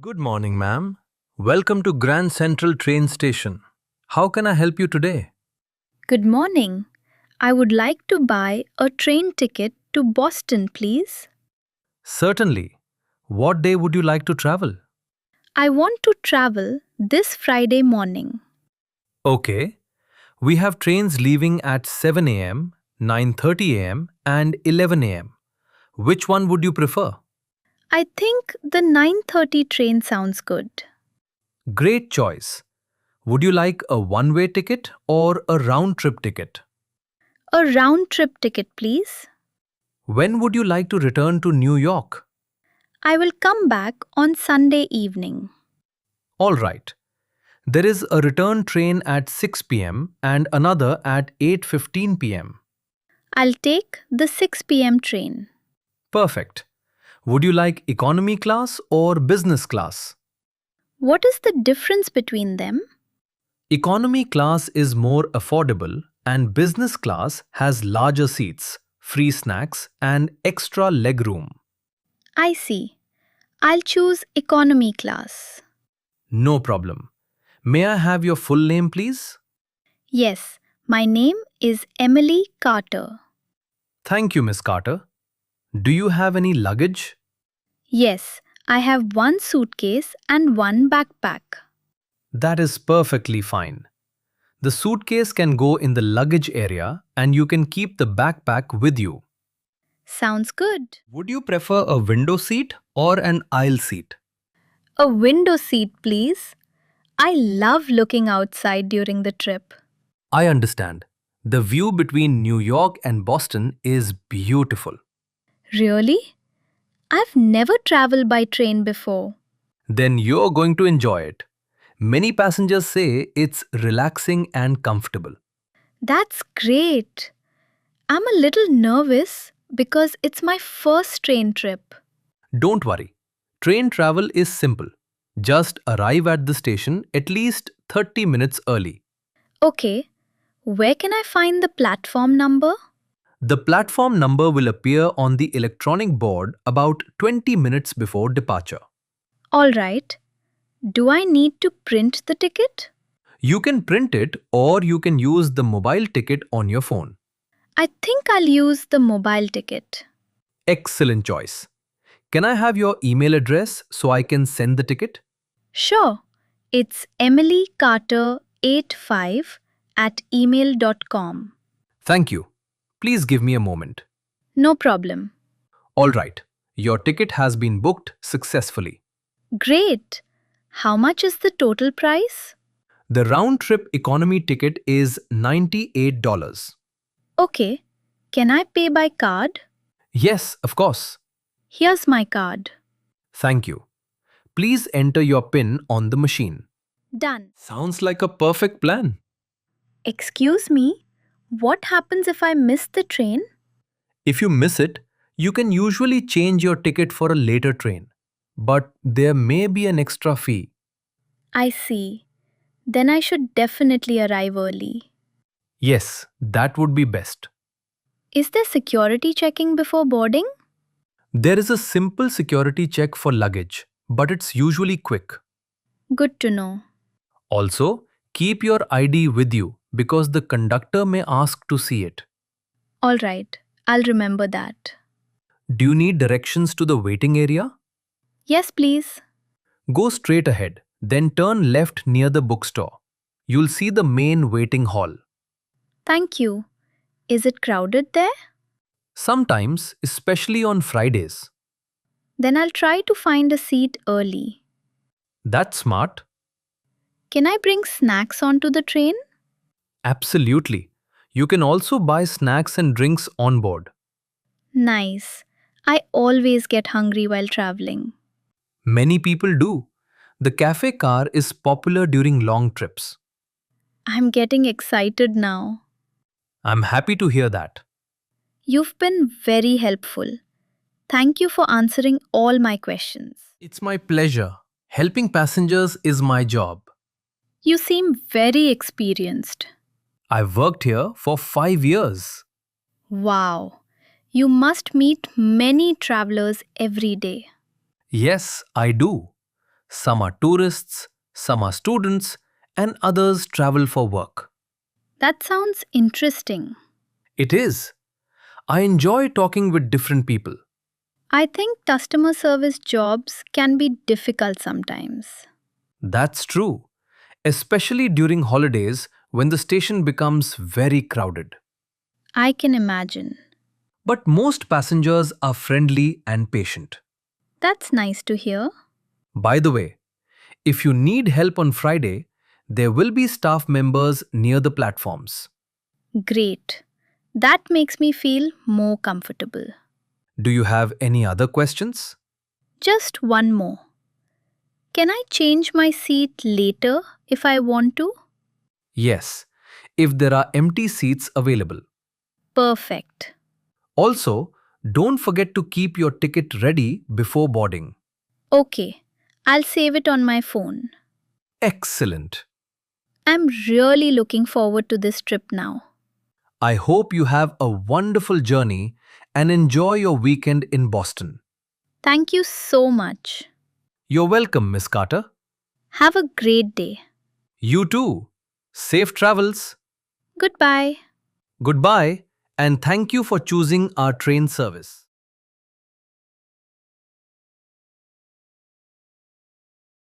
Good morning, ma'am. Welcome to Grand Central Train Station. How can I help you today? Good morning. I would like to buy a train ticket to Boston, please. Certainly. What day would you like to travel? I want to travel this Friday morning. Okay. We have trains leaving at 7 a.m., 9:30 a.m., and 11 a.m. Which one would you prefer? I think the 9:30 train sounds good. Great choice. Would you like a one-way ticket or a round-trip ticket? A round trip ticket, please. When would you like to return to New York? I will come back on Sunday evening. All right. There is a return train at 6 p.m. and another at 8:15 p.m. I'll take the 6 p.m. train. Perfect. Would you like economy class or business class? What is the difference between them? Economy class is more affordable and business class has larger seats, free snacks, and extra legroom. I see. I'll choose economy class. No problem. May I have your full name, please? Yes, my name is Emily Carter. Thank you, Miss Carter. Do you have any luggage? Yes, I have one suitcase and one backpack. That is perfectly fine. The suitcase can go in the luggage area and you can keep the backpack with you. Sounds good. Would you prefer a window seat or an aisle seat? A window seat, please. I love looking outside during the trip. I understand. The view between New York and Boston is beautiful. Really? I've never traveled by train before. Then you're going to enjoy it. Many passengers say it's relaxing and comfortable. That's great. I'm a little nervous because it's my first train trip. Don't worry. Train travel is simple. Just arrive at the station at least 30 minutes early. Okay, where can I find the platform number? The platform number will appear on the electronic board about 20 minutes before departure. All right. Do I need to print the ticket? You can print it or you can use the mobile ticket on your phone. I think I'll use the mobile ticket. Excellent choice. Can I have your email address so I can send the ticket? Sure. It's emilycarter85 at email.com. Thank you. Please give me a moment. No problem. All right. Your ticket has been booked successfully. Great. How much is the total price? The round trip economy ticket is $98. Okay. Can I pay by card? Yes, of course. Here's my card. Thank you. Please enter your PIN on the machine. Done. Sounds like a perfect plan. Excuse me. What happens if I miss the train? If you miss it, you can usually change your ticket for a later train. But there may be an extra fee. I see. Then I should definitely arrive early. Yes, that would be best. Is there security checking before boarding? There is a simple security check for luggage, but it's usually quick. Good to know. Also, keep your ID with you because the conductor may ask to see it. All right. I'll remember that. Do you need directions to the waiting area? Yes, please. Go straight ahead, then turn left near the bookstore. You'll see the main waiting hall. Thank you. Is it crowded there? Sometimes, especially on Fridays. Then I'll try to find a seat early. That's smart. Can I bring snacks onto the train? Absolutely. You can also buy snacks and drinks on board. Nice. I always get hungry while traveling. Many people do. The cafe car is popular during long trips. I'm getting excited now. I'm happy to hear that. You've been very helpful. Thank you for answering all my questions. It's my pleasure. Helping passengers is my job. You seem very experienced. I've worked here for 5 years. Wow. You must meet many travelers every day. Yes, I do. Some are tourists, some are students, and others travel for work. That sounds interesting. It is. I enjoy talking with different people. I think customer service jobs can be difficult sometimes. That's true, especially during holidays when the station becomes very crowded. I can imagine. But most passengers are friendly and patient. That's nice to hear. By the way, if you need help on Friday, there will be staff members near the platforms. Great. That makes me feel more comfortable. Do you have any other questions? Just one more. Can I change my seat later if I want to? Yes, if there are empty seats available. Perfect. Also, don't forget to keep your ticket ready before boarding. Okay, I'll save it on my phone. Excellent. I'm really looking forward to this trip now. I hope you have a wonderful journey and enjoy your weekend in Boston. Thank you so much. You're welcome, Miss Carter. Have a great day. You too. Safe travels. Goodbye. Goodbye, and thank you for choosing our train service.